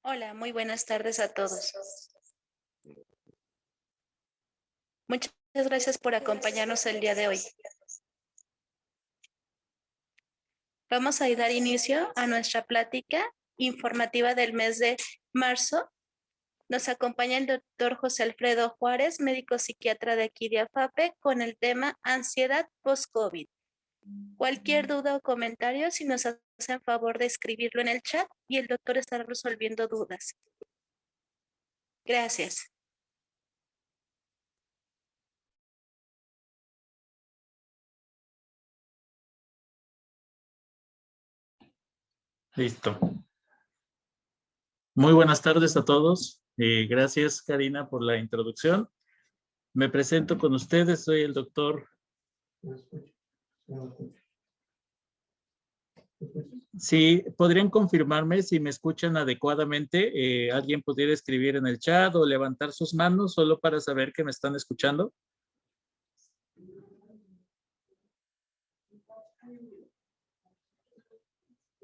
Hola, muy buenas tardes a todos. Muchas gracias por acompañarnos el día de hoy. Vamos a dar inicio a nuestra plática informativa del mes de marzo. Nos acompaña el doctor José Alfredo Juárez, médico psiquiatra de aquí de AFAPE, con el tema ansiedad post-COVID. Cualquier duda o comentario, si nos hacen favor de escribirlo en el chat y el doctor estará resolviendo dudas. Gracias. Listo. Muy buenas tardes a todos. Gracias, Karina, por la introducción. Me presento con ustedes. Soy el doctor. Sí, ¿podrían confirmarme si me escuchan adecuadamente? ¿Alguien pudiera escribir en el chat o levantar sus manos solo para saber que me están escuchando?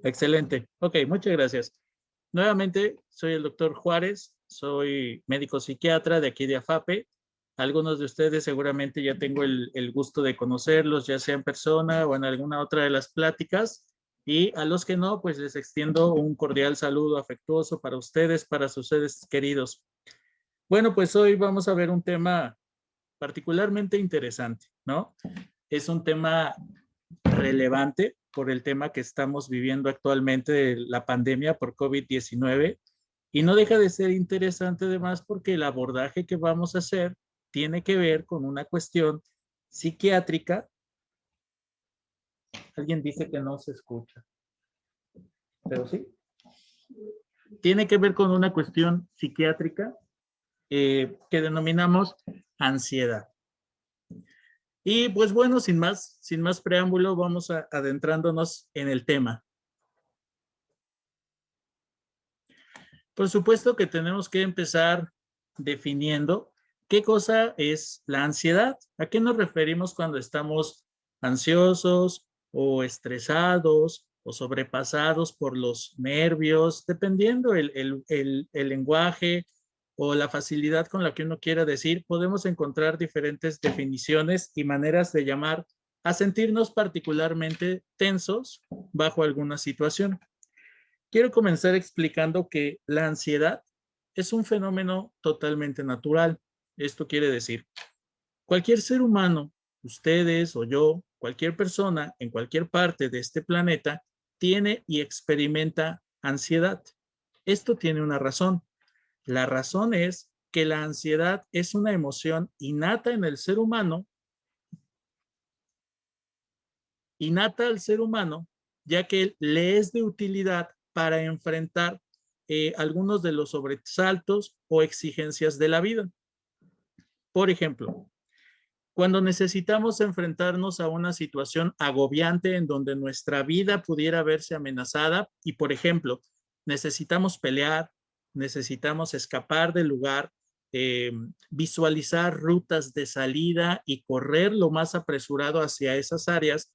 Excelente. Ok, muchas gracias. Nuevamente, soy el doctor Juárez, soy médico psiquiatra de aquí de AFAPE. Algunos de ustedes seguramente ya tengo el gusto de conocerlos, ya sea en persona o en alguna otra de las pláticas. Y a los que no, pues les extiendo un cordial saludo afectuoso para ustedes, para sus seres queridos. Bueno, pues hoy vamos a ver un tema particularmente interesante, ¿no? Es un tema relevante por el tema que estamos viviendo actualmente de la pandemia por COVID-19 y no deja de ser interesante además porque el abordaje que vamos a hacer tiene que ver con una cuestión psiquiátrica. Alguien dice que no se escucha, pero sí. Tiene que ver con una cuestión psiquiátrica que denominamos ansiedad. Y pues bueno, sin más preámbulo, vamos adentrándonos en el tema. Por supuesto que tenemos que empezar definiendo qué cosa es la ansiedad. ¿A qué nos referimos cuando estamos ansiosos o estresados o sobrepasados por los nervios? Dependiendo el lenguaje o la facilidad con la que uno quiera decir, podemos encontrar diferentes definiciones y maneras de llamar a sentirnos particularmente tensos bajo alguna situación. Quiero comenzar explicando que la ansiedad es un fenómeno totalmente natural. Esto quiere decir, cualquier ser humano, ustedes o yo, cualquier persona en cualquier parte de este planeta, tiene y experimenta ansiedad. Esto tiene una razón. La razón es que la ansiedad es una emoción innata en el ser humano, innata al ser humano, ya que le es de utilidad para enfrentar algunos de los sobresaltos o exigencias de la vida. Por ejemplo, cuando necesitamos enfrentarnos a una situación agobiante en donde nuestra vida pudiera verse amenazada y, por ejemplo, necesitamos pelear, necesitamos escapar del lugar, visualizar rutas de salida y correr lo más apresurado hacia esas áreas,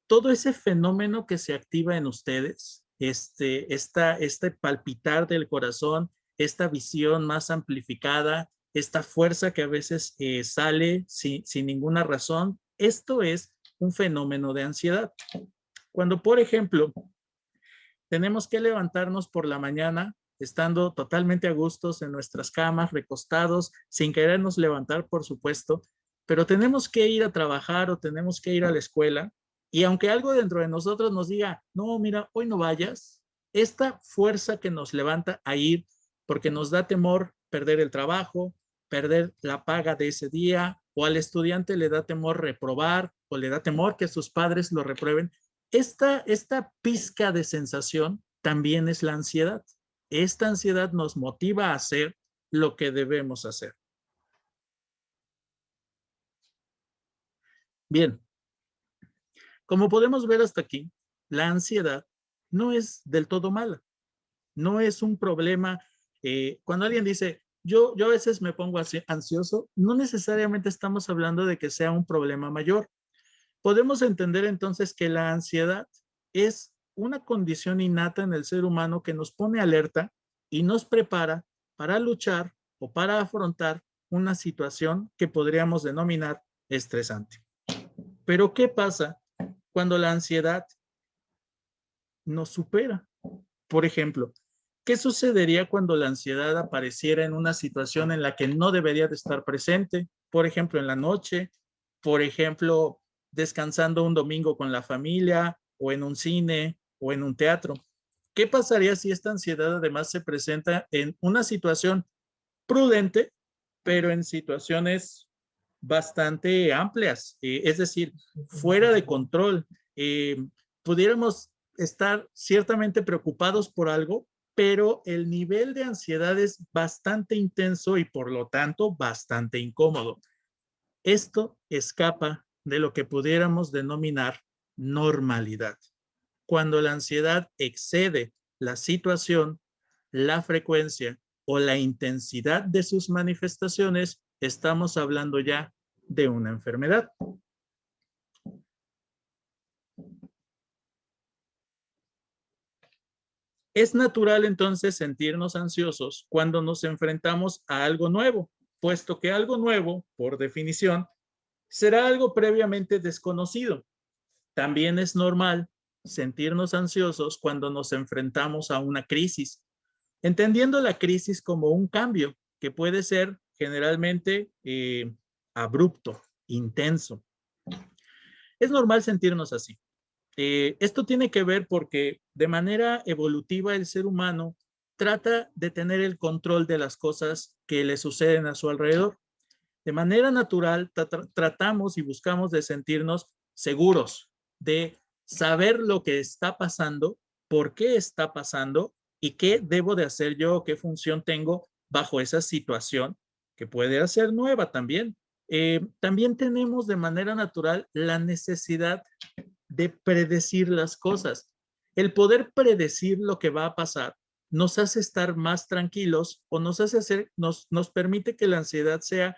todo ese fenómeno que se activa en ustedes, este palpitar del corazón, esta visión más amplificada, esta fuerza que a veces sale sin ninguna razón, esto es un fenómeno de ansiedad. Cuando, por ejemplo, tenemos que levantarnos por la mañana, estando totalmente a gustos en nuestras camas, recostados, sin querernos levantar, por supuesto, pero tenemos que ir a trabajar o tenemos que ir a la escuela, y aunque algo dentro de nosotros nos diga, no, mira, hoy no vayas, esta fuerza que nos levanta a ir, porque nos da temor perder el trabajo, perder la paga de ese día, o al estudiante le da temor reprobar, o le da temor que sus padres lo reprueben, esta pizca de sensación también es la ansiedad. Esta ansiedad nos motiva a hacer lo que debemos hacer. Bien, como podemos ver hasta aquí, la ansiedad no es del todo mala. No es un problema. Cuando alguien dice, yo a veces me pongo así, ansioso, no necesariamente estamos hablando de que sea un problema mayor. Podemos entender entonces que la ansiedad es una condición innata en el ser humano que nos pone alerta y nos prepara para luchar o para afrontar una situación que podríamos denominar estresante. Pero ¿qué pasa cuando la ansiedad nos supera? Por ejemplo, ¿qué sucedería cuando la ansiedad apareciera en una situación en la que no debería de estar presente? Por ejemplo, en la noche, por ejemplo, descansando un domingo con la familia o en un cine o en un teatro. ¿Qué pasaría si esta ansiedad además se presenta en una situación prudente, pero en situaciones bastante amplias, es decir, fuera de control? Pudiéramos estar ciertamente preocupados por algo, pero el nivel de ansiedad es bastante intenso y por lo tanto bastante incómodo. Esto escapa de lo que pudiéramos denominar normalidad. Cuando la ansiedad excede la situación, la frecuencia o la intensidad de sus manifestaciones, estamos hablando ya de una enfermedad. Es natural entonces sentirnos ansiosos cuando nos enfrentamos a algo nuevo, puesto que algo nuevo, por definición, será algo previamente desconocido. También es normal sentirnos ansiosos cuando nos enfrentamos a una crisis, entendiendo la crisis como un cambio que puede ser generalmente abrupto, intenso. Es normal sentirnos así. Esto tiene que ver porque de manera evolutiva el ser humano trata de tener el control de las cosas que le suceden a su alrededor. De manera natural tratamos y buscamos de sentirnos seguros, de saber lo que está pasando, por qué está pasando y qué debo de hacer yo, qué función tengo bajo esa situación que puede ser nueva también. También tenemos de manera natural la necesidad de predecir las cosas. El poder predecir lo que va a pasar nos hace estar más tranquilos o nos permite que la ansiedad sea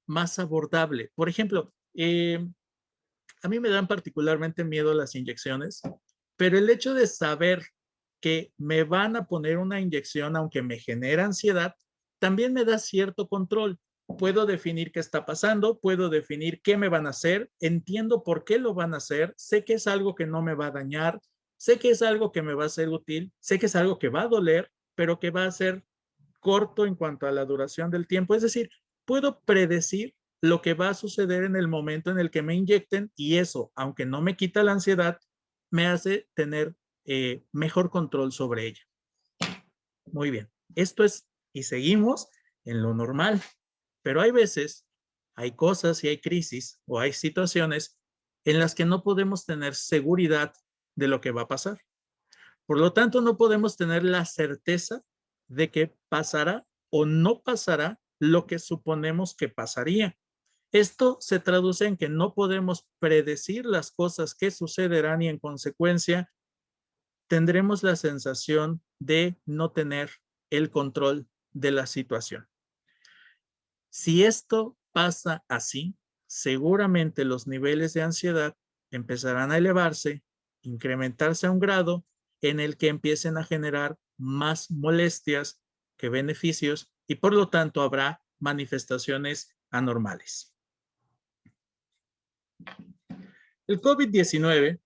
más abordable. Por ejemplo, a mí me dan particularmente miedo las inyecciones, pero el hecho de saber que me van a poner una inyección, aunque me genera ansiedad, también me da cierto control. Puedo definir qué está pasando, puedo definir qué me van a hacer, entiendo por qué lo van a hacer, sé que es algo que no me va a dañar, sé que es algo que me va a ser útil, sé que es algo que va a doler, pero que va a ser corto en cuanto a la duración del tiempo. Es decir, puedo predecir lo que va a suceder en el momento en el que me inyecten y eso, aunque no me quita la ansiedad, me hace tener mejor control sobre ella. Muy bien, esto es, y seguimos en lo normal, pero hay veces, hay cosas y hay crisis o hay situaciones en las que no podemos tener seguridad de lo que va a pasar. Por lo tanto, no podemos tener la certeza de que pasará o no pasará lo que suponemos que pasaría. Esto se traduce en que no podemos predecir las cosas que sucederán y en consecuencia tendremos la sensación de no tener el control de la situación. Si esto pasa así, seguramente los niveles de ansiedad empezarán a elevarse, incrementarse a un grado en el que empiecen a generar más molestias que beneficios y por lo tanto habrá manifestaciones anormales. El COVID-19,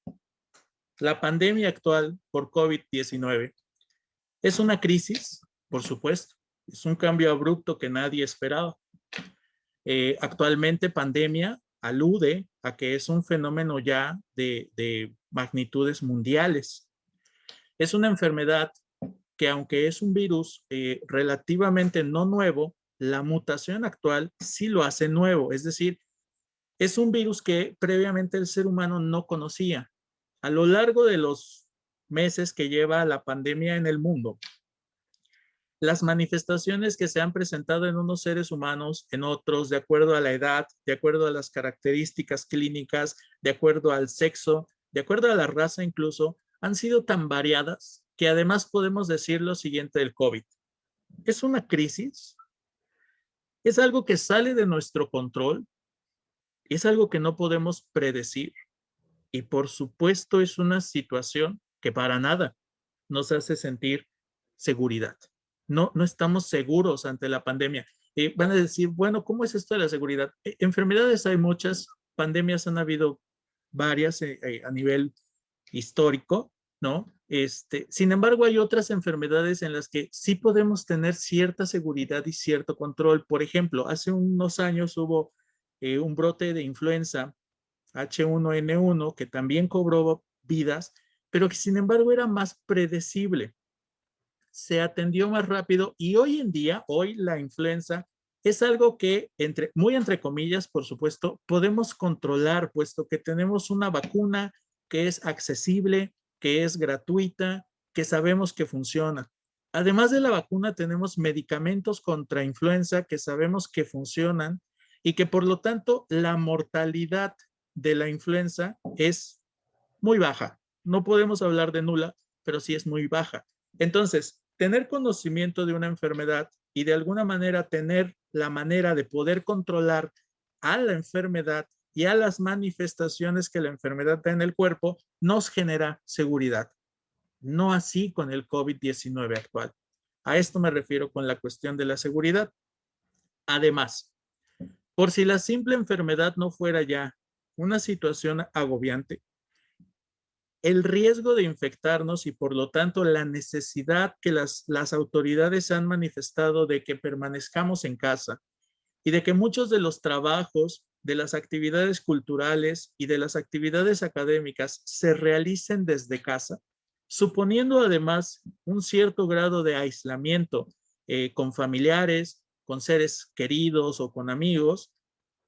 la pandemia actual por COVID-19, es una crisis, por supuesto, es un cambio abrupto que nadie esperaba. Actualmente pandemia alude a que es un fenómeno ya de magnitudes mundiales. Es una enfermedad que aunque es un virus relativamente no nuevo, la mutación actual sí lo hace nuevo, es decir, es un virus que previamente el ser humano no conocía. A lo largo de los meses que lleva la pandemia en el mundo, las manifestaciones que se han presentado en unos seres humanos, en otros, de acuerdo a la edad, de acuerdo a las características clínicas, de acuerdo al sexo, de acuerdo a la raza incluso, han sido tan variadas que además podemos decir lo siguiente del COVID. Es una crisis, es algo que sale de nuestro control, es algo que no podemos predecir y por supuesto es una situación que para nada nos hace sentir seguridad. no estamos seguros ante la pandemia. Van a decir, bueno, ¿cómo es esto de la seguridad? Enfermedades hay muchas, pandemias han habido varias a nivel histórico, ¿no? Sin embargo, hay otras enfermedades en las que sí podemos tener cierta seguridad y cierto control. Por ejemplo, hace unos años hubo un brote de influenza H1N1 que también cobró vidas, pero que sin embargo era más predecible, se atendió más rápido y hoy en día, hoy la influenza es algo que, muy entre comillas, por supuesto, podemos controlar, puesto que tenemos una vacuna que es accesible, que es gratuita, que sabemos que funciona. Además de la vacuna, tenemos medicamentos contra influenza que sabemos que funcionan y que por lo tanto la mortalidad de la influenza es muy baja. No podemos hablar de nula, pero sí es muy baja. Entonces, tener conocimiento de una enfermedad y de alguna manera tener la manera de poder controlar a la enfermedad y a las manifestaciones que la enfermedad da en el cuerpo nos genera seguridad. No así con el COVID-19 actual. A esto me refiero con la cuestión de la seguridad. Además, por si la simple enfermedad no fuera ya una situación agobiante, el riesgo de infectarnos y por lo tanto la necesidad que las autoridades han manifestado de que permanezcamos en casa y de que muchos de los trabajos, de las actividades culturales y de las actividades académicas se realicen desde casa, suponiendo además un cierto grado de aislamiento con familiares, con seres queridos o con amigos,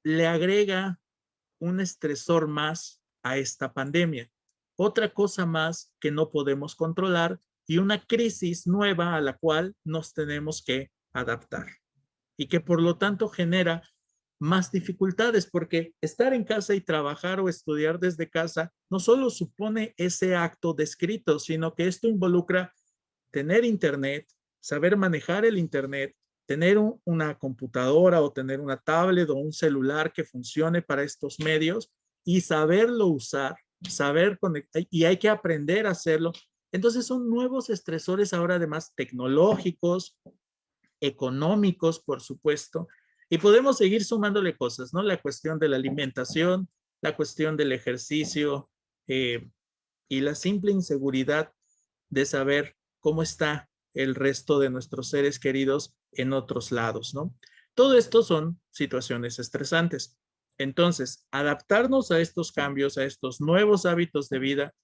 le agrega un estresor más a esta pandemia. Otra cosa más que no podemos controlar y una crisis nueva a la cual nos tenemos que adaptar y que por lo tanto genera más dificultades porque estar en casa y trabajar o estudiar desde casa no solo supone ese acto descrito, sino que esto involucra tener internet, saber manejar el internet, tener una computadora o tener una tablet o un celular que funcione para estos medios y saberlo usar, saber conectar, y hay que aprender a hacerlo. Entonces son nuevos estresores ahora además tecnológicos, económicos, por supuesto, y podemos seguir sumándole cosas, ¿no? La cuestión de la alimentación, la cuestión del ejercicio y la simple inseguridad de saber cómo está el resto de nuestros seres queridos en otros lados, ¿no? Todo esto son situaciones estresantes. Entonces, adaptarnos a estos cambios, a estos nuevos hábitos de vida,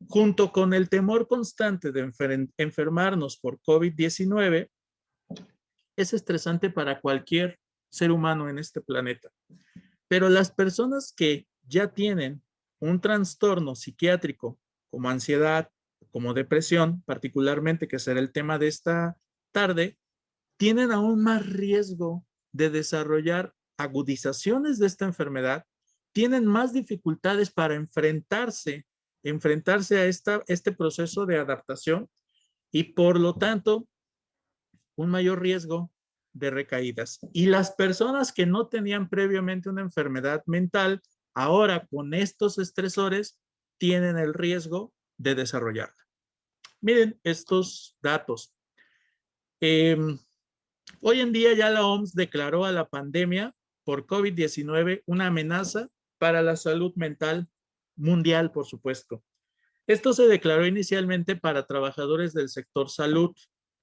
junto con el temor constante de enfermarnos por COVID-19, es estresante para cualquier ser humano en este planeta. Pero las personas que ya tienen un trastorno psiquiátrico como ansiedad, como depresión, particularmente que será el tema de esta tarde, tienen aún más riesgo de desarrollar agudizaciones de esta enfermedad, tienen más dificultades para enfrentarse a este proceso de adaptación y por lo tanto un mayor riesgo de recaídas. Y las personas que no tenían previamente una enfermedad mental, ahora con estos estresores, tienen el riesgo de desarrollarla. Miren estos datos. Hoy en día ya la OMS declaró a la pandemia por COVID-19 una amenaza para la salud mental mundial, por supuesto. Esto se declaró inicialmente para trabajadores del sector salud,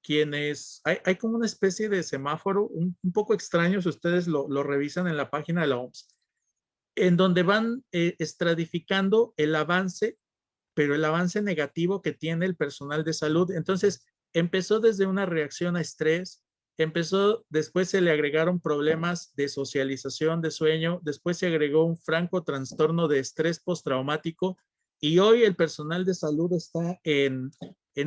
quienes, hay como una especie de semáforo un poco extraño si ustedes lo revisan en la página de la OMS, en donde van estratificando el avance, pero el avance negativo que tiene el personal de salud. Entonces, empezó desde una reacción a estrés, después se le agregaron problemas de socialización, de sueño, después se agregó un franco trastorno de estrés postraumático y hoy el personal de salud está en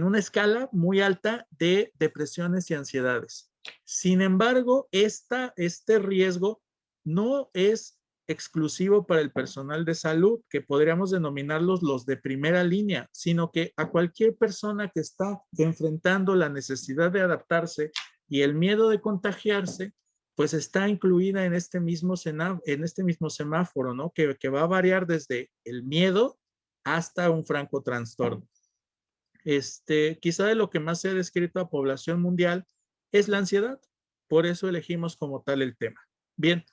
una escala muy alta de depresiones y ansiedades. Sin embargo, este riesgo no es exclusivo para el personal de salud, que podríamos denominarlos los de primera línea, sino que a cualquier persona que está enfrentando la necesidad de adaptarse y el miedo de contagiarse, pues está incluida en este mismo semáforo, ¿no? Que va a variar desde el miedo hasta un franco trastorno. Quizá de lo que más se ha descrito a población mundial es la ansiedad. Por eso elegimos como tal el tema. Bien,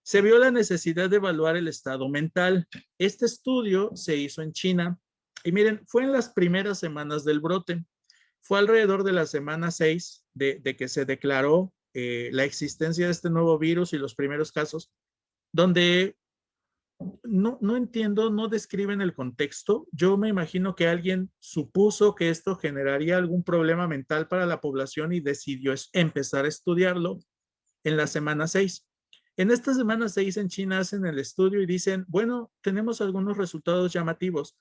se vio la necesidad de evaluar el estado mental. Este estudio se hizo en China y miren, fue en las primeras semanas del brote. Fue alrededor de la semana 6 de que se declaró la existencia de este nuevo virus y los primeros casos, donde no entiendo, no describen el contexto. Yo me imagino que alguien supuso que esto generaría algún problema mental para la población y decidió empezar a estudiarlo en la semana 6. En esta semana 6 en China hacen el estudio y dicen, bueno, tenemos algunos resultados llamativos.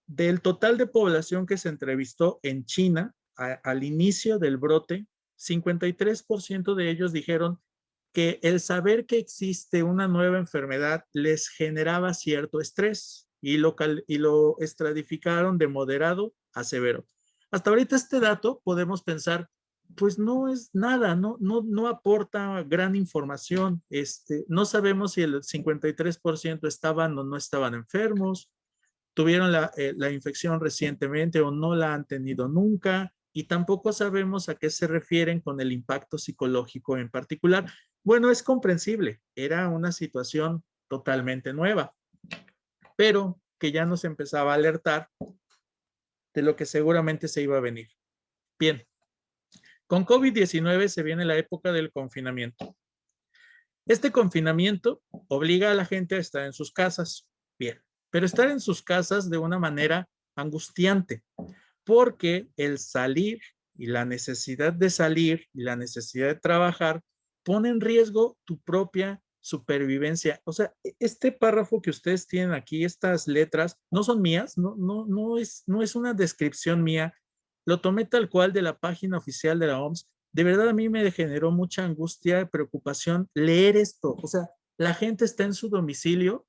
Del total de población que se entrevistó en China al inicio del brote, 53% de ellos dijeron que el saber que existe una nueva enfermedad les generaba cierto estrés y lo estratificaron de moderado a severo. Hasta ahorita este dato podemos pensar, pues no es nada, no aporta gran información. No sabemos si el 53% estaban o no estaban enfermos, tuvieron la infección recientemente o no la han tenido nunca, y tampoco sabemos a qué se refieren con el impacto psicológico en particular. Bueno, es comprensible, era una situación totalmente nueva, pero que ya nos empezaba a alertar de lo que seguramente se iba a venir. Bien, con COVID-19 se viene la época del confinamiento. Este confinamiento obliga a la gente a estar en sus casas. Bien, pero estar en sus casas de una manera angustiante, porque el salir y la necesidad de salir y la necesidad de trabajar pone en riesgo tu propia supervivencia. O sea, este párrafo que ustedes tienen aquí, estas letras, no son mías, no es una descripción mía, lo tomé tal cual de la página oficial de la OMS. De verdad a mí me generó mucha angustia y preocupación leer esto. O sea, la gente está en su domicilio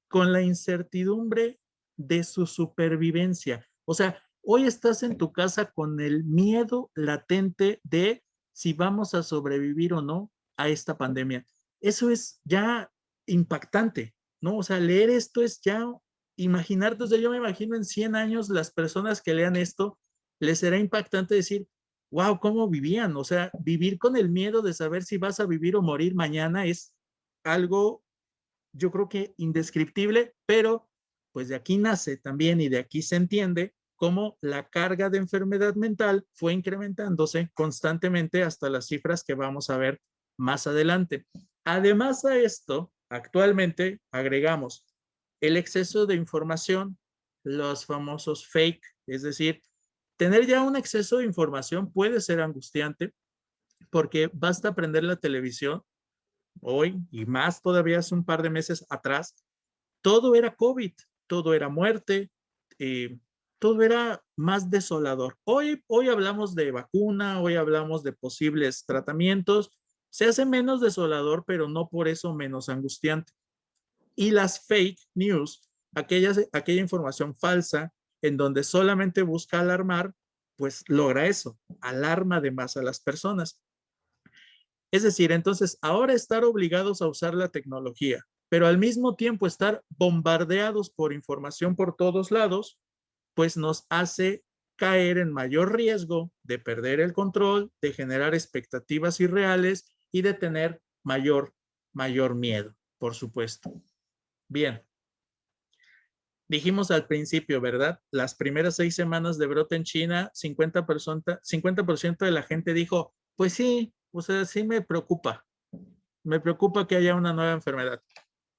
con la incertidumbre de su supervivencia. O sea, hoy estás en tu casa con el miedo latente de si vamos a sobrevivir o no a esta pandemia. Eso es ya impactante, ¿no? O sea, leer esto es ya imaginarte, o sea, yo me imagino en 100 años las personas que lean esto, les será impactante decir, wow, ¿cómo vivían? O sea, vivir con el miedo de saber si vas a vivir o morir mañana es algo, yo creo que indescriptible, pero pues de aquí nace también y de aquí se entiende cómo la carga de enfermedad mental fue incrementándose constantemente hasta las cifras que vamos a ver más adelante. Además a esto, actualmente agregamos el exceso de información, los famosos fake, es decir, tener ya un exceso de información puede ser angustiante porque basta prender la televisión hoy y más todavía hace un par de meses atrás, todo era COVID, todo era muerte, todo era más desolador. Hoy hablamos de vacuna, hoy hablamos de posibles tratamientos, se hace menos desolador, pero no por eso menos angustiante. Y las fake news, aquella información falsa en donde solamente busca alarmar, pues logra eso, alarma de más a las personas. Es decir, entonces ahora estar obligados a usar la tecnología, pero al mismo tiempo estar bombardeados por información por todos lados, pues nos hace caer en mayor riesgo de perder el control, de generar expectativas irreales y de tener mayor miedo, por supuesto. Bien, dijimos al principio, ¿verdad? Las primeras 6 semanas de brote en China, 50% de la gente dijo, pues sí, o sea, sí me preocupa. Me preocupa que haya una nueva enfermedad.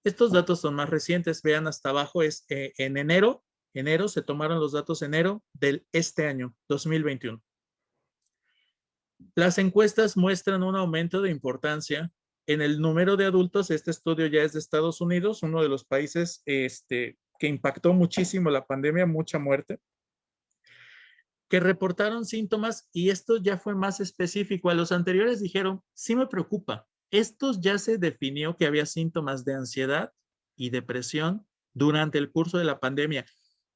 Estos datos son más recientes. Vean hasta abajo, es en enero se tomaron los datos enero del este año, 2021. Las encuestas muestran un aumento de importancia en el número de adultos. Este estudio ya es de Estados Unidos, uno de los países que impactó muchísimo la pandemia, mucha muerte, que reportaron síntomas, y esto ya fue más específico. A los anteriores dijeron, sí me preocupa. Estos ya se definió que había síntomas de ansiedad y depresión durante el curso de la pandemia.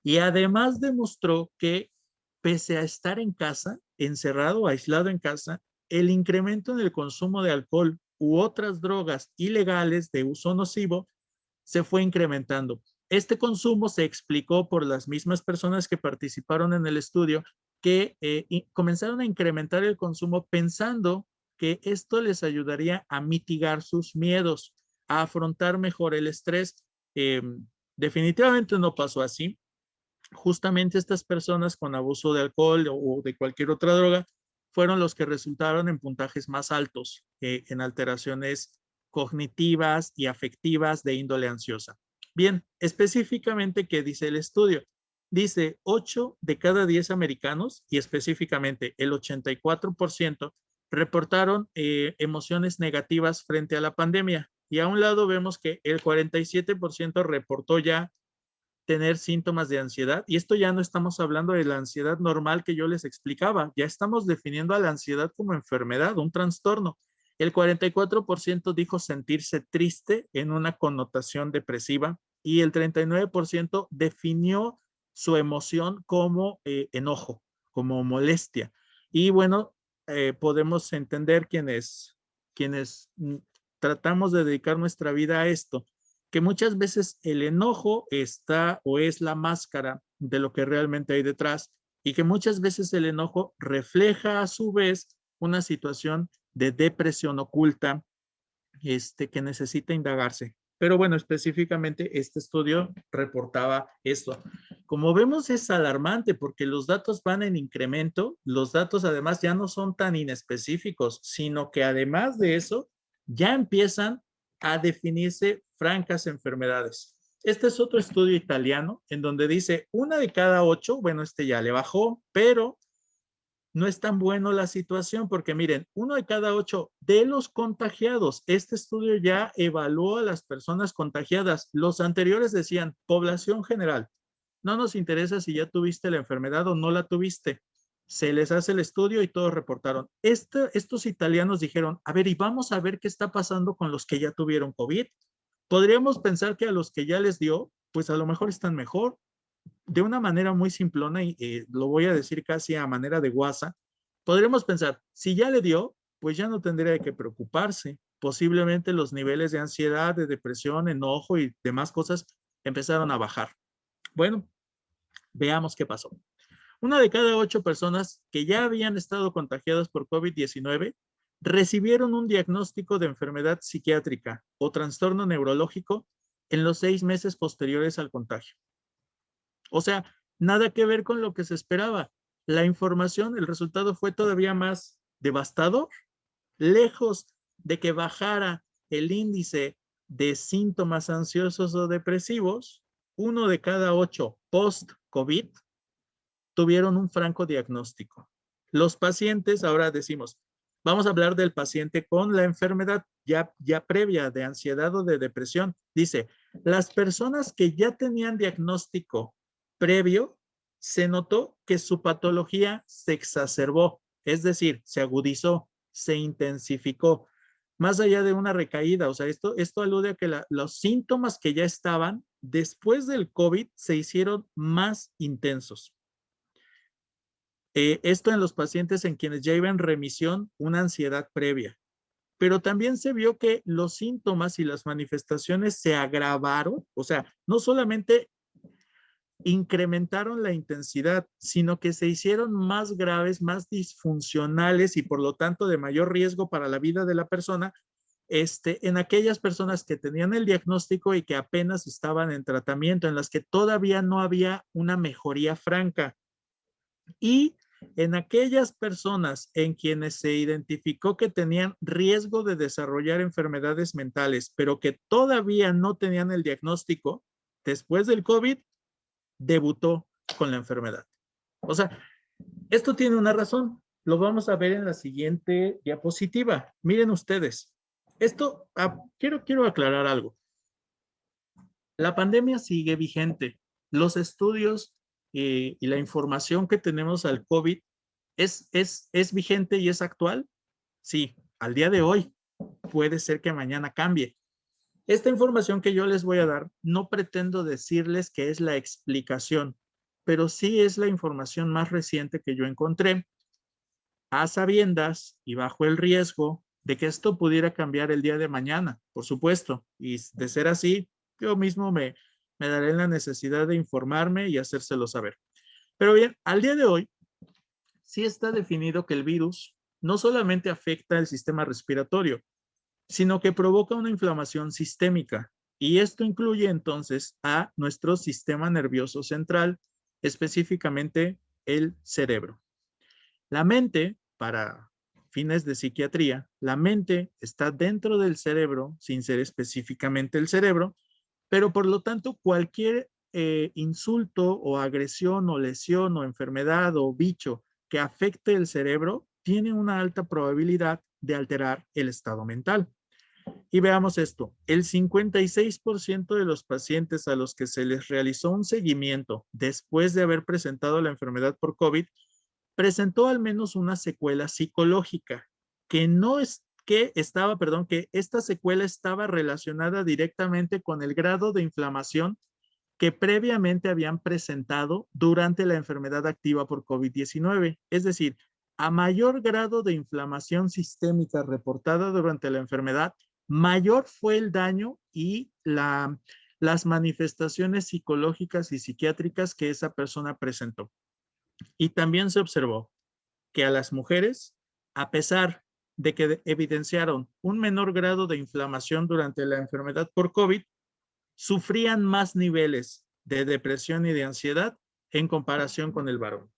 Y además demostró que pese a estar en casa, encerrado, aislado en casa, el incremento en el consumo de alcohol u otras drogas ilegales de uso nocivo se fue incrementando. Este consumo se explicó por las mismas personas que participaron en el estudio que comenzaron a incrementar el consumo pensando que esto les ayudaría a mitigar sus miedos, a afrontar mejor el estrés. Definitivamente no pasó así. Justamente estas personas con abuso de alcohol o de cualquier otra droga fueron los que resultaron en puntajes más altos en alteraciones cognitivas y afectivas de índole ansiosa. Bien, específicamente, ¿qué dice el estudio? Dice 8 de cada 10 americanos y específicamente el 84% reportaron emociones negativas frente a la pandemia. Y a un lado vemos que el 47% reportó ya tener síntomas de ansiedad. Y esto ya no estamos hablando de la ansiedad normal que yo les explicaba, ya estamos definiendo a la ansiedad como enfermedad, un trastorno. El 44% dijo sentirse triste en una connotación depresiva y el 39% definió su emoción como enojo, como molestia. Y bueno, podemos entender quienes tratamos de dedicar nuestra vida a esto, que muchas veces el enojo está o es la máscara de lo que realmente hay detrás y que muchas veces el enojo refleja a su vez una situación de depresión oculta que necesita indagarse. Pero bueno, específicamente este estudio reportaba esto. Como vemos es alarmante porque los datos van en incremento, los datos además ya no son tan inespecíficos, sino que además de eso ya empiezan a definirse francas enfermedades. Este es otro estudio italiano en donde dice 1 de cada 8, bueno, este ya le bajó, pero no es tan bueno la situación porque miren, 1 de cada 8 de los contagiados, este estudio ya evaluó a las personas contagiadas. Los anteriores decían población general. No nos interesa si ya tuviste la enfermedad o no la tuviste. Se les hace el estudio y todos reportaron. Estos italianos dijeron, a ver, y vamos a ver qué está pasando con los que ya tuvieron COVID. Podríamos pensar que a los que ya les dio, pues a lo mejor están mejor, de una manera muy simplona y lo voy a decir casi a manera de guasa, podremos pensar, si ya le dio, pues ya no tendría que preocuparse. Posiblemente los niveles de ansiedad, de depresión, enojo y demás cosas empezaron a bajar. Bueno, veamos qué pasó. 1 de cada 8 personas que ya habían estado contagiadas por COVID-19 recibieron un diagnóstico de enfermedad psiquiátrica o trastorno neurológico en los 6 meses posteriores al contagio. O sea, nada que ver con lo que se esperaba. La información, el resultado fue todavía más devastador. Lejos de que bajara el índice de síntomas ansiosos o depresivos, 1 de cada 8 post-COVID tuvieron un franco diagnóstico. Los pacientes, ahora decimos, vamos a hablar del paciente con la enfermedad ya previa de ansiedad o de depresión. Dice, las personas que ya tenían diagnóstico previo, se notó que su patología se exacerbó, es decir, se agudizó, se intensificó, más allá de una recaída. O sea, esto alude a que los síntomas que ya estaban después del COVID se hicieron más intensos. Esto en los pacientes en quienes ya iba en remisión una ansiedad previa. Pero también se vio que los síntomas y las manifestaciones se agravaron, o sea, no solamente incrementaron la intensidad, sino que se hicieron más graves, más disfuncionales y por lo tanto de mayor riesgo para la vida de la persona, en aquellas personas que tenían el diagnóstico y que apenas estaban en tratamiento, en las que todavía no había una mejoría franca. Y en aquellas personas en quienes se identificó que tenían riesgo de desarrollar enfermedades mentales, pero que todavía no tenían el diagnóstico, después del COVID, debutó con la enfermedad. O sea, esto tiene una razón. Lo vamos a ver en la siguiente diapositiva. Miren ustedes. Esto, quiero aclarar algo. La pandemia sigue vigente. Los estudios y la información que tenemos al COVID es vigente y es actual. Sí, al día de hoy. Puede ser que mañana cambie. Esta información que yo les voy a dar, no pretendo decirles que es la explicación, pero sí es la información más reciente que yo encontré, a sabiendas y bajo el riesgo de que esto pudiera cambiar el día de mañana, por supuesto. Y de ser así, yo mismo me daré la necesidad de informarme y hacérselo saber. Pero bien, al día de hoy, sí está definido que el virus no solamente afecta el sistema respiratorio, sino que provoca una inflamación sistémica. Y esto incluye entonces a nuestro sistema nervioso central, específicamente el cerebro. La mente, para fines de psiquiatría, la mente está dentro del cerebro, sin ser específicamente el cerebro, pero por lo tanto cualquier insulto o agresión o lesión o enfermedad o bicho que afecte el cerebro tiene una alta probabilidad de alterar el estado mental. Y veamos esto, el 56% de los pacientes a los que se les realizó un seguimiento después de haber presentado la enfermedad por COVID presentó al menos una secuela psicológica que no es que estaba, perdón, que esta secuela estaba relacionada directamente con el grado de inflamación que previamente habían presentado durante la enfermedad activa por COVID-19. Es decir, a mayor grado de inflamación sistémica reportada durante la enfermedad, mayor fue el daño y las manifestaciones psicológicas y psiquiátricas que esa persona presentó. Y también se observó que a las mujeres, a pesar de que evidenciaron un menor grado de inflamación durante la enfermedad por COVID, sufrían más niveles de depresión y de ansiedad en comparación con el varón.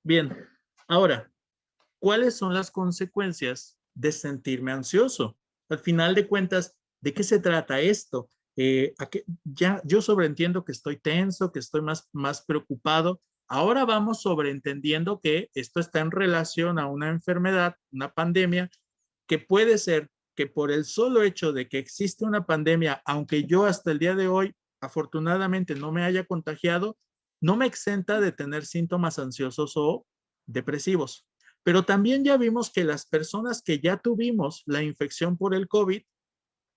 Bien, ahora, ¿cuáles son las consecuencias de sentirme ansioso? Al final de cuentas, ¿de qué se trata esto? Ya yo sobreentiendo que estoy tenso, que estoy más preocupado. Ahora vamos sobreentendiendo que esto está en relación a una enfermedad, una pandemia, que puede ser que por el solo hecho de que existe una pandemia, aunque yo hasta el día de hoy afortunadamente no me haya contagiado, no me exenta de tener síntomas ansiosos o depresivos. Pero también ya vimos que las personas que ya tuvimos la infección por el COVID,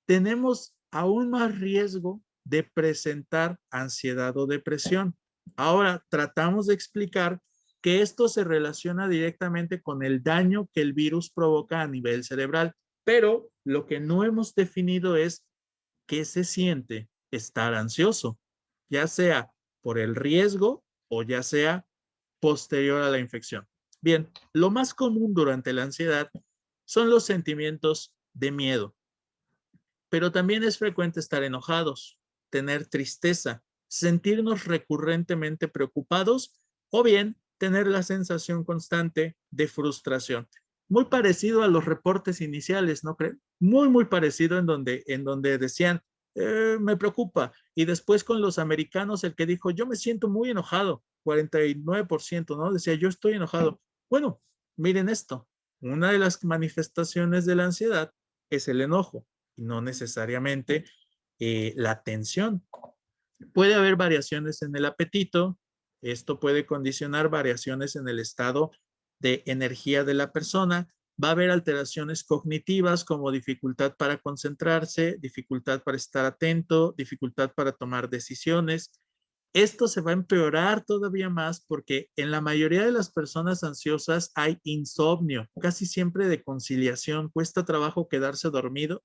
tenemos aún más riesgo de presentar ansiedad o depresión. Ahora tratamos de explicar que esto se relaciona directamente con el daño que el virus provoca a nivel cerebral, pero lo que no hemos definido es qué se siente estar ansioso, ya sea por el riesgo o ya sea posterior a la infección. Bien, lo más común durante la ansiedad son los sentimientos de miedo, pero también es frecuente estar enojados, tener tristeza, sentirnos recurrentemente preocupados o bien tener la sensación constante de frustración. Muy parecido a los reportes iniciales, ¿no creen? Muy parecido en donde decían, me preocupa. Y después con los americanos, el que dijo, yo me siento muy enojado, 49%, ¿no? Decía, yo estoy enojado. Bueno, miren esto, una de las manifestaciones de la ansiedad es el enojo y no necesariamente la tensión. Puede haber variaciones en el apetito, esto puede condicionar variaciones en el estado de energía de la persona, va a haber alteraciones cognitivas como dificultad para concentrarse, dificultad para estar atento, dificultad para tomar decisiones. Esto se va a empeorar todavía más porque en la mayoría de las personas ansiosas hay insomnio, casi siempre de conciliación, cuesta trabajo quedarse dormido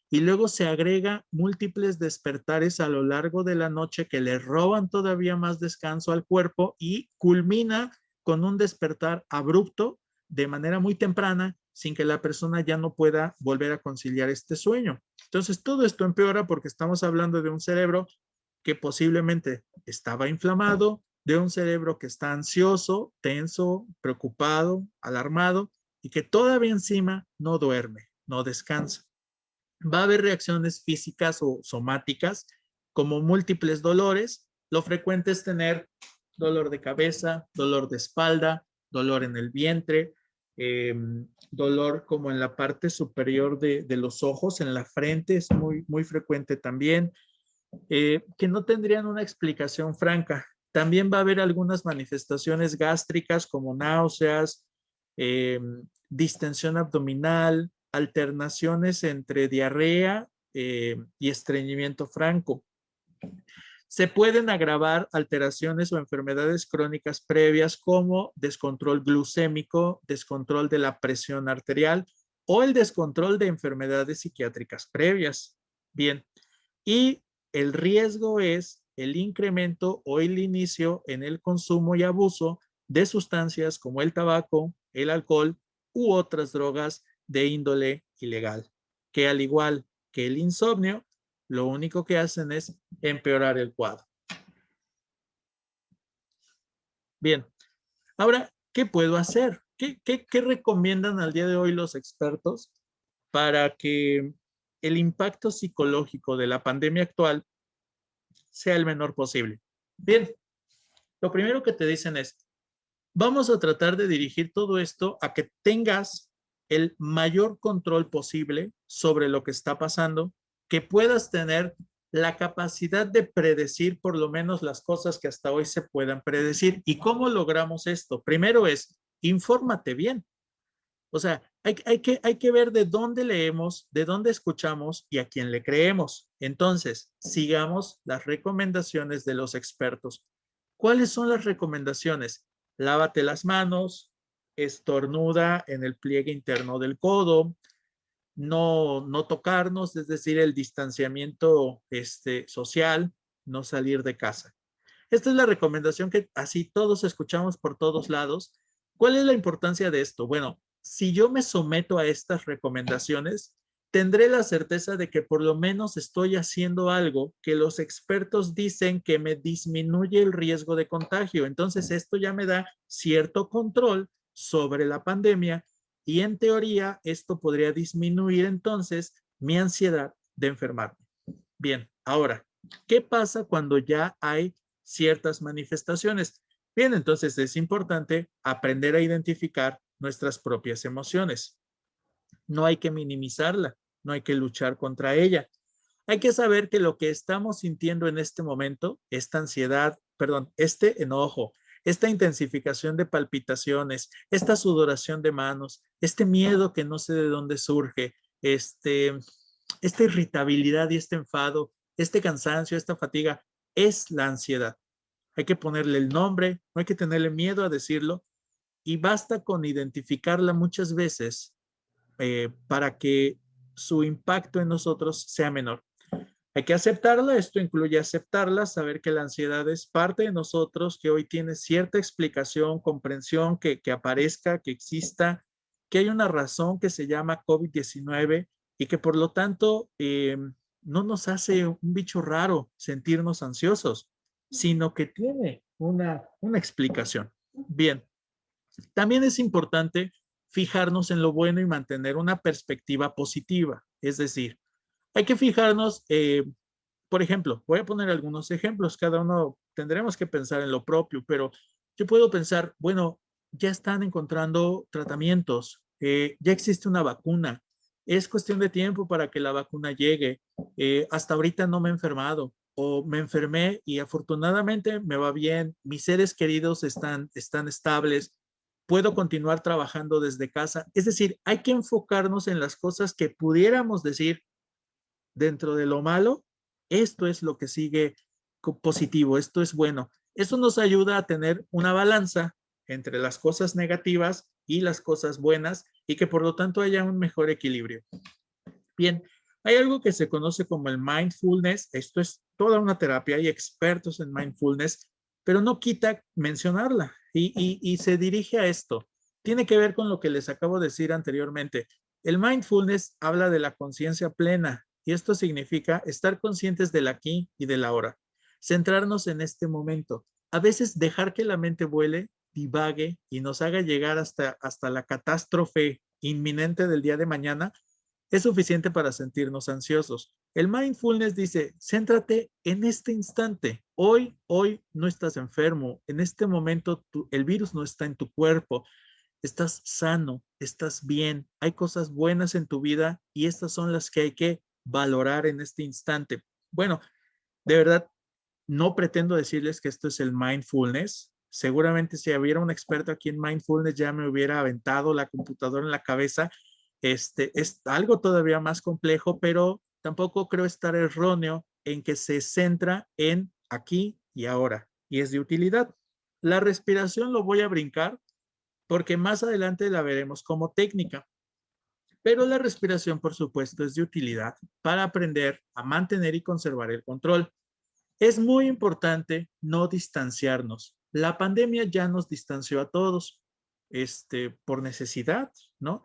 y luego se agrega múltiples despertares a lo largo de la noche que le roban todavía más descanso al cuerpo y culmina con un despertar abrupto de manera muy temprana sin que la persona ya no pueda volver a conciliar este sueño. Entonces todo esto empeora porque estamos hablando de un cerebro que posiblemente estaba inflamado, de un cerebro que está ansioso, tenso, preocupado, alarmado y que todavía encima no duerme, no descansa. Va a haber reacciones físicas o somáticas como múltiples dolores. Lo frecuente es tener dolor de cabeza, dolor de espalda, dolor en el vientre, dolor como en la parte superior de los ojos, en la frente, es muy frecuente también, que no tendrían una explicación franca. También va a haber algunas manifestaciones gástricas como náuseas, distensión abdominal, alternaciones entre diarrea y estreñimiento franco. Se pueden agravar alteraciones o enfermedades crónicas previas como descontrol glucémico, descontrol de la presión arterial o el descontrol de enfermedades psiquiátricas previas. Bien, y el riesgo es el incremento o el inicio en el consumo y abuso de sustancias como el tabaco, el alcohol u otras drogas de índole ilegal, que al igual que el insomnio, lo único que hacen es empeorar el cuadro. Bien, ahora, ¿qué puedo hacer? ¿Qué recomiendan al día de hoy los expertos para que el impacto psicológico de la pandemia actual sea el menor posible? Bien, lo primero que te dicen es, vamos a tratar de dirigir todo esto a que tengas el mayor control posible sobre lo que está pasando, que puedas tener la capacidad de predecir por lo menos las cosas que hasta hoy se puedan predecir. ¿Y cómo logramos esto? Primero es, infórmate bien. O sea, hay que ver de dónde leemos, de dónde escuchamos y a quién le creemos. Entonces, sigamos las recomendaciones de los expertos. ¿Cuáles son las recomendaciones? Lávate las manos, estornuda en el pliegue interno del codo, no tocarnos, es decir, el distanciamiento social, no salir de casa. Esta es la recomendación que así todos escuchamos por todos lados. ¿Cuál es la importancia de esto? Bueno, si yo me someto a estas recomendaciones, tendré la certeza de que por lo menos estoy haciendo algo que los expertos dicen que me disminuye el riesgo de contagio. Entonces, esto ya me da cierto control sobre la pandemia y en teoría esto podría disminuir entonces mi ansiedad de enfermarme. Bien, ahora, ¿qué pasa cuando ya hay ciertas manifestaciones? Bien, entonces es importante aprender a identificar nuestras propias emociones. No hay que minimizarla, no hay que luchar contra ella. Hay que saber que lo que estamos sintiendo en este momento, esta ansiedad, perdón, este enojo, esta intensificación de palpitaciones, esta sudoración de manos, este miedo que no sé de dónde surge, esta irritabilidad y este enfado, este cansancio, esta fatiga, es la ansiedad. Hay que ponerle el nombre, no hay que tenerle miedo a decirlo y basta con identificarla muchas veces para que su impacto en nosotros sea menor. Hay que aceptarla, esto incluye aceptarla, saber que la ansiedad es parte de nosotros, que hoy tiene cierta explicación, comprensión, que aparezca, que exista, que hay una razón que se llama COVID-19 y que por lo tanto no nos hace un bicho raro sentirnos ansiosos, sino que tiene una explicación. Bien, también es importante fijarnos en lo bueno y mantener una perspectiva positiva, es decir, hay que fijarnos, por ejemplo, voy a poner algunos ejemplos, cada uno tendremos que pensar en lo propio, pero yo puedo pensar, bueno, ya están encontrando tratamientos, ya existe una vacuna, es cuestión de tiempo para que la vacuna llegue, hasta ahorita no me he enfermado o me enfermé y afortunadamente me va bien, mis seres queridos están estables, puedo continuar trabajando desde casa. Es decir, hay que enfocarnos en las cosas que pudiéramos decir dentro de lo malo, esto es lo que sigue positivo, esto es bueno. Eso nos ayuda a tener una balanza entre las cosas negativas y las cosas buenas y que por lo tanto haya un mejor equilibrio. Bien, hay algo que se conoce como el mindfulness. Esto es toda una terapia, hay expertos en mindfulness, pero no quita mencionarla y se dirige a esto. Tiene que ver con lo que les acabo de decir anteriormente. El mindfulness habla de la conciencia plena y esto significa estar conscientes del aquí y del ahora, centrarnos en este momento. A veces dejar que la mente vuele, divague y nos haga llegar hasta la catástrofe inminente del día de mañana es suficiente para sentirnos ansiosos. El mindfulness dice, céntrate en este instante. Hoy no estás enfermo. En este momento el virus no está en tu cuerpo. Estás sano, estás bien. Hay cosas buenas en tu vida y estas son las que hay que valorar en este instante. Bueno, de verdad, no pretendo decirles que esto es el mindfulness. Seguramente si hubiera un experto aquí en mindfulness ya me hubiera aventado la computadora en la cabeza. Es algo todavía más complejo, pero tampoco creo estar erróneo en que se centra en aquí y ahora y es de utilidad. La respiración lo voy a brincar porque más adelante la veremos como técnica. Pero la respiración, por supuesto, es de utilidad para aprender a mantener y conservar el control. Es muy importante no distanciarnos. La pandemia ya nos distanció a todos, por necesidad, ¿no?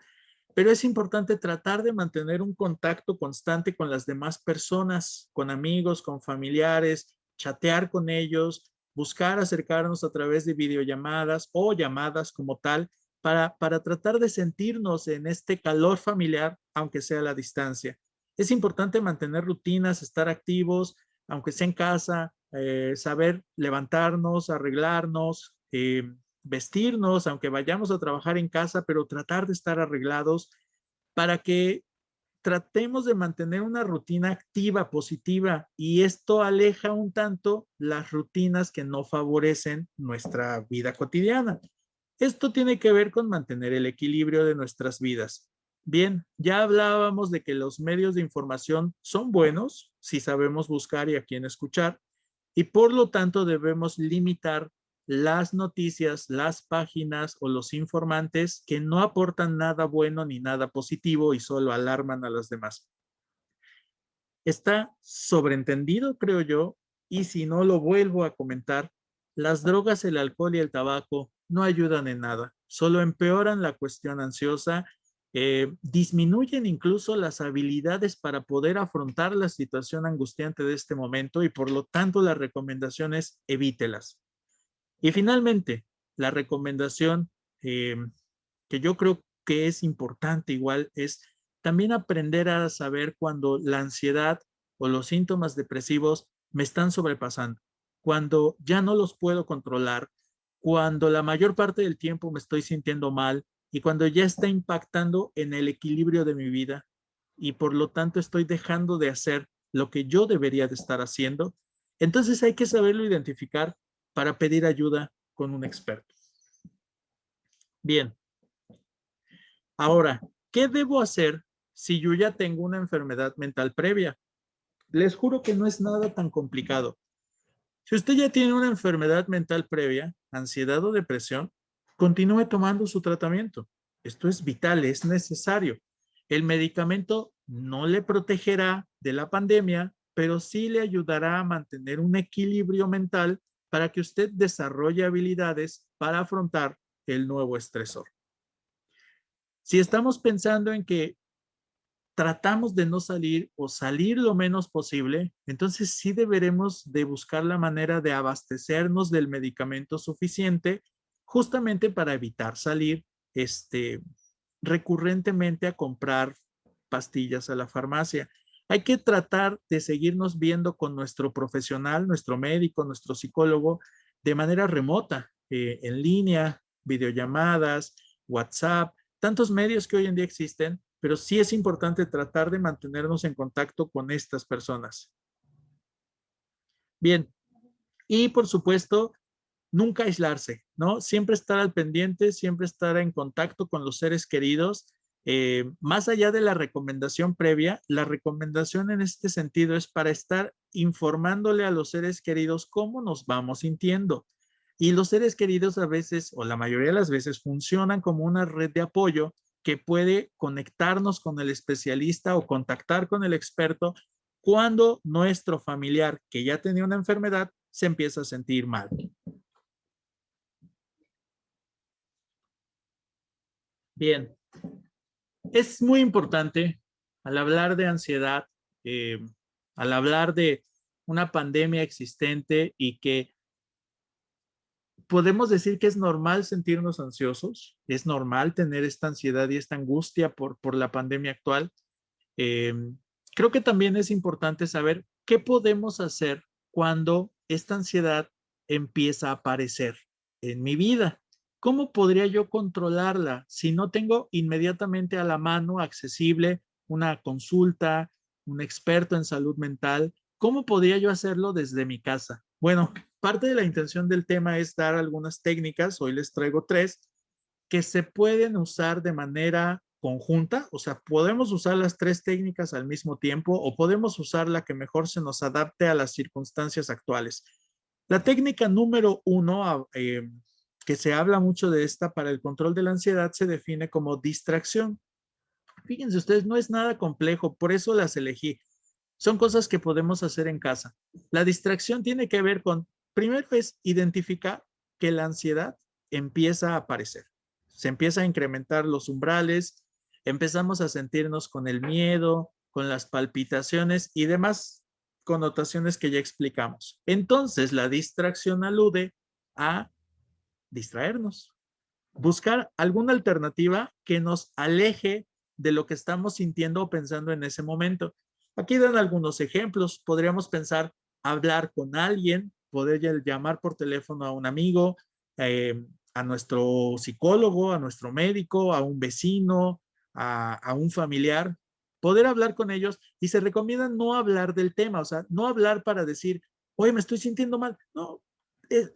Pero es importante tratar de mantener un contacto constante con las demás personas, con amigos, con familiares, chatear con ellos, buscar acercarnos a través de videollamadas o llamadas como tal, para tratar de sentirnos en este calor familiar, aunque sea a la distancia. Es importante mantener rutinas, estar activos, aunque sea en casa, saber levantarnos, arreglarnos, vestirnos, aunque vayamos a trabajar en casa, pero tratar de estar arreglados para que tratemos de mantener una rutina activa, positiva, y esto aleja un tanto las rutinas que no favorecen nuestra vida cotidiana. Esto tiene que ver con mantener el equilibrio de nuestras vidas. Bien, ya hablábamos de que los medios de información son buenos si sabemos buscar y a quién escuchar, y por lo tanto debemos limitar las noticias, las páginas o los informantes que no aportan nada bueno ni nada positivo y solo alarman a los demás. Está sobreentendido, creo yo, y si no lo vuelvo a comentar, las drogas, el alcohol y el tabaco no ayudan en nada, solo empeoran la cuestión ansiosa, disminuyen incluso las habilidades para poder afrontar la situación angustiante de este momento y por lo tanto la recomendación es evítelas. Y finalmente, la recomendación que yo creo que es importante igual es también aprender a saber cuando la ansiedad o los síntomas depresivos me están sobrepasando, cuando ya no los puedo controlar, cuando la mayor parte del tiempo me estoy sintiendo mal y cuando ya está impactando en el equilibrio de mi vida y por lo tanto estoy dejando de hacer lo que yo debería de estar haciendo. Entonces hay que saberlo identificar para pedir ayuda con un experto. Bien, ahora, ¿qué debo hacer si yo ya tengo una enfermedad mental previa? Les juro que no es nada tan complicado. Si usted ya tiene una enfermedad mental previa, ansiedad o depresión, continúe tomando su tratamiento. Esto es vital, es necesario. El medicamento no le protegerá de la pandemia, pero sí le ayudará a mantener un equilibrio mental para que usted desarrolle habilidades para afrontar el nuevo estresor. Si estamos pensando en que tratamos de no salir o salir lo menos posible, entonces sí deberemos de buscar la manera de abastecernos del medicamento suficiente justamente para evitar salir recurrentemente a comprar pastillas a la farmacia. Hay que tratar de seguirnos viendo con nuestro profesional, nuestro médico, nuestro psicólogo de manera remota, en línea, videollamadas, WhatsApp, tantos medios que hoy en día existen, pero sí es importante tratar de mantenernos en contacto con estas personas. Bien, y por supuesto, nunca aislarse, ¿no? Siempre estar al pendiente, siempre estar en contacto con los seres queridos. Más allá de la recomendación previa, la recomendación en este sentido es para estar informándole a los seres queridos cómo nos vamos sintiendo. Y los seres queridos a veces, o la mayoría de las veces, funcionan como una red de apoyo que puede conectarnos con el especialista o contactar con el experto cuando nuestro familiar que ya tenía una enfermedad se empieza a sentir mal. Bien, es muy importante al hablar de ansiedad, eh, al hablar de una pandemia existente y que podemos decir que es normal sentirnos ansiosos, es normal tener esta ansiedad y esta angustia por la pandemia actual. Eh, Creo que también es importante saber qué podemos hacer cuando esta ansiedad empieza a aparecer en mi vida. ¿Cómo podría yo controlarla si no tengo inmediatamente a la mano accesible una consulta, un experto en salud mental? ¿Cómo podría yo hacerlo desde mi casa? Bueno, parte de la intención del tema es dar algunas técnicas, hoy les traigo tres, que se pueden usar de manera conjunta, o sea, podemos usar las tres técnicas al mismo tiempo o podemos usar la que mejor se nos adapte a las circunstancias actuales. La técnica número uno, que se habla mucho de esta para el control de la ansiedad, se define como distracción. Fíjense ustedes, no es nada complejo, por eso las elegí. Son cosas que podemos hacer en casa. La distracción tiene que ver con, primero es identificar que la ansiedad empieza a aparecer. Se empieza a incrementar los umbrales, empezamos a sentirnos con el miedo, con las palpitaciones y demás connotaciones que ya explicamos. Entonces, la distracción alude a distraernos, buscar alguna alternativa que nos aleje de lo que estamos sintiendo o pensando en ese momento. Aquí dan algunos ejemplos. Podríamos pensar hablar con alguien, poder llamar por teléfono a un amigo, a nuestro psicólogo, a nuestro médico, a un vecino, a un familiar, poder hablar con ellos y se recomienda no hablar del tema, o sea, no hablar para decir, oye, me estoy sintiendo mal. No,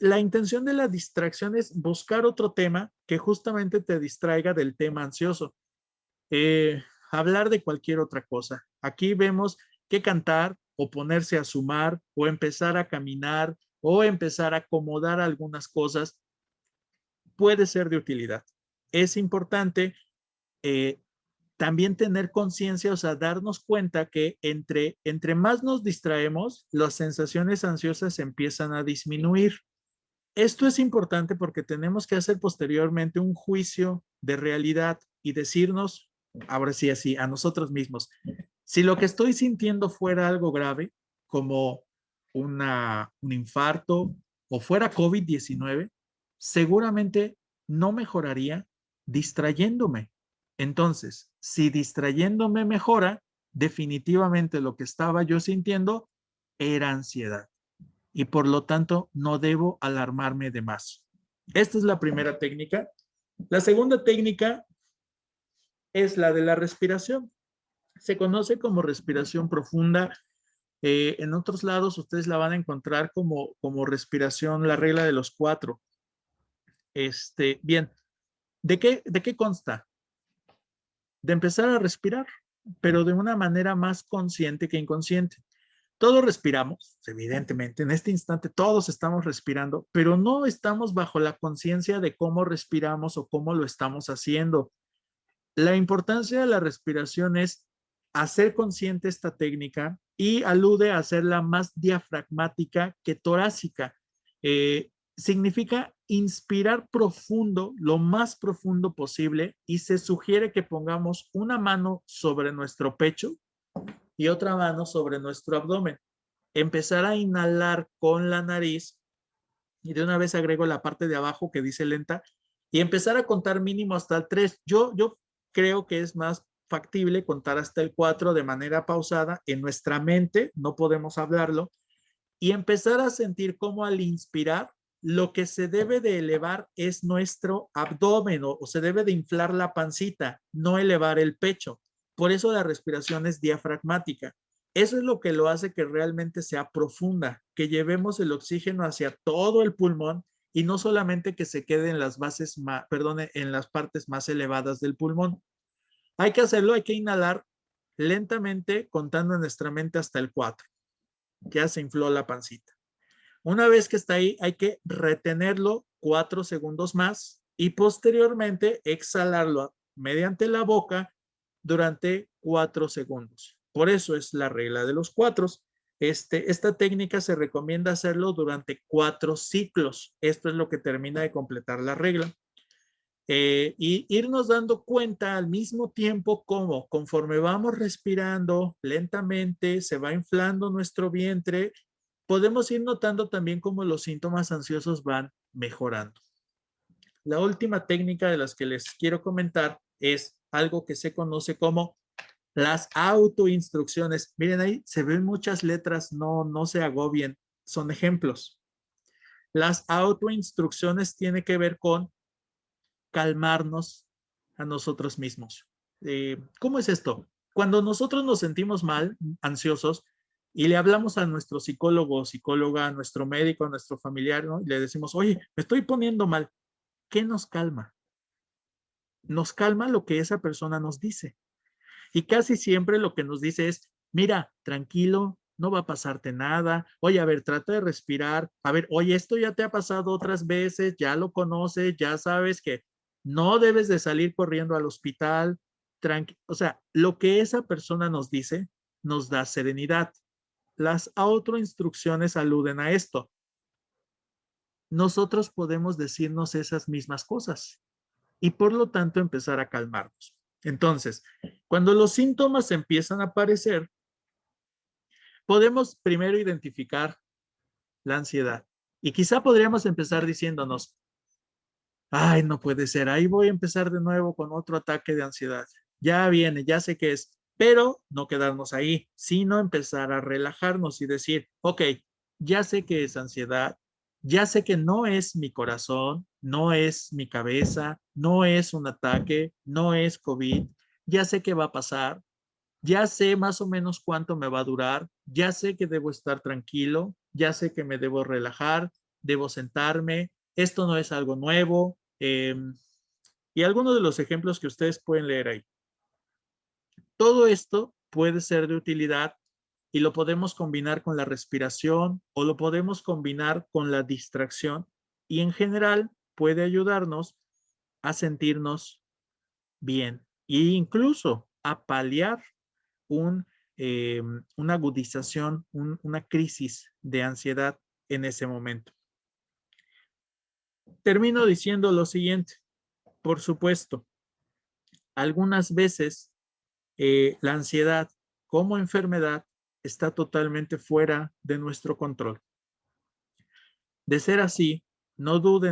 la intención de la distracción es buscar otro tema que justamente te distraiga del tema ansioso. Hablar de cualquier otra cosa. Aquí vemos que cantar o ponerse a sumar o empezar a caminar o empezar a acomodar algunas cosas puede ser de utilidad. Es importante eh, también tener conciencia, o sea, darnos cuenta que entre más nos distraemos, las sensaciones ansiosas empiezan a disminuir. Esto es importante porque tenemos que hacer posteriormente un juicio de realidad y decirnos, ahora sí así, a nosotros mismos, si lo que estoy sintiendo fuera algo grave, como un infarto o fuera COVID-19, seguramente no mejoraría distrayéndome. Entonces, si distrayéndome mejora, definitivamente lo que estaba yo sintiendo era ansiedad y por lo tanto no debo alarmarme de más. Esta es la primera técnica. La segunda técnica es la de la respiración. Se conoce como respiración profunda. En otros lados ustedes la van a encontrar como respiración, la regla de los 4. Bien, ¿de qué consta? De empezar a respirar, pero de una manera más consciente que inconsciente. Todos respiramos, evidentemente, en este instante todos estamos respirando, pero no estamos bajo la conciencia de cómo respiramos o cómo lo estamos haciendo. La importancia de la respiración es hacer consciente esta técnica y alude a hacerla más diafragmática que torácica. Significa inspirar profundo, lo más profundo posible, y se sugiere que pongamos una mano sobre nuestro pecho y otra mano sobre nuestro abdomen. Empezar a inhalar con la nariz y de una vez agrego la parte de abajo que dice lenta y empezar a contar mínimo hasta el 3. Yo creo que es más factible contar hasta el 4 de manera pausada en nuestra mente, no podemos hablarlo, y empezar a sentir cómo al inspirar lo que se debe de elevar es nuestro abdomen o se debe de inflar la pancita, no elevar el pecho. Por eso la respiración es diafragmática. Eso es lo que lo hace que realmente sea profunda, que llevemos el oxígeno hacia todo el pulmón y no solamente que se quede en las en las partes más elevadas del pulmón. Hay que hacerlo, hay que inhalar lentamente contando en nuestra mente hasta el 4. Ya se infló la pancita. Una vez que está ahí, hay que retenerlo 4 segundos más y posteriormente exhalarlo mediante la boca durante 4 segundos. Por eso es la regla de los 4. Esta técnica se recomienda hacerlo durante 4 ciclos. Esto es lo que termina de completar la regla. Y irnos dando cuenta al mismo tiempo como conforme vamos respirando lentamente, se va inflando nuestro vientre, podemos ir notando también cómo los síntomas ansiosos van mejorando. La última técnica de las que les quiero comentar es algo que se conoce como las autoinstrucciones. Miren ahí, se ven muchas letras, no se agobien, son ejemplos. Las autoinstrucciones tienen que ver con calmarnos a nosotros mismos. ¿Cómo es esto? Cuando nosotros nos sentimos mal, ansiosos, y le hablamos a nuestro psicólogo o psicóloga, a nuestro médico, a nuestro familiar, ¿no? Y le decimos, oye, me estoy poniendo mal. ¿Qué nos calma? Nos calma lo que esa persona nos dice. Y casi siempre lo que nos dice es, mira, tranquilo, no va a pasarte nada. Oye, a ver, trata de respirar. A ver, oye, esto ya te ha pasado otras veces, ya lo conoces, ya sabes que no debes de salir corriendo al hospital. o sea, lo que esa persona nos dice nos da serenidad. Las autoinstrucciones aluden a esto. Nosotros podemos decirnos esas mismas cosas y por lo tanto empezar a calmarnos. Entonces, cuando los síntomas empiezan a aparecer, podemos primero identificar la ansiedad y quizá podríamos empezar diciéndonos, ay, no puede ser, ahí voy a empezar de nuevo con otro ataque de ansiedad. Ya viene, ya sé qué es, pero no quedarnos ahí, sino empezar a relajarnos y decir, ok, ya sé que es ansiedad, ya sé que no es mi corazón, no es mi cabeza, no es un ataque, no es COVID, ya sé qué va a pasar, ya sé más o menos cuánto me va a durar, ya sé que debo estar tranquilo, ya sé que me debo relajar, debo sentarme, esto no es algo nuevo. Y algunos de los ejemplos que ustedes pueden leer ahí. Todo esto puede ser de utilidad y lo podemos combinar con la respiración o lo podemos combinar con la distracción y en general puede ayudarnos a sentirnos bien e incluso a paliar un, una agudización, una crisis de ansiedad en ese momento. Termino diciendo lo siguiente. Por supuesto, algunas veces la ansiedad como enfermedad está totalmente fuera de nuestro control. De ser así, no duden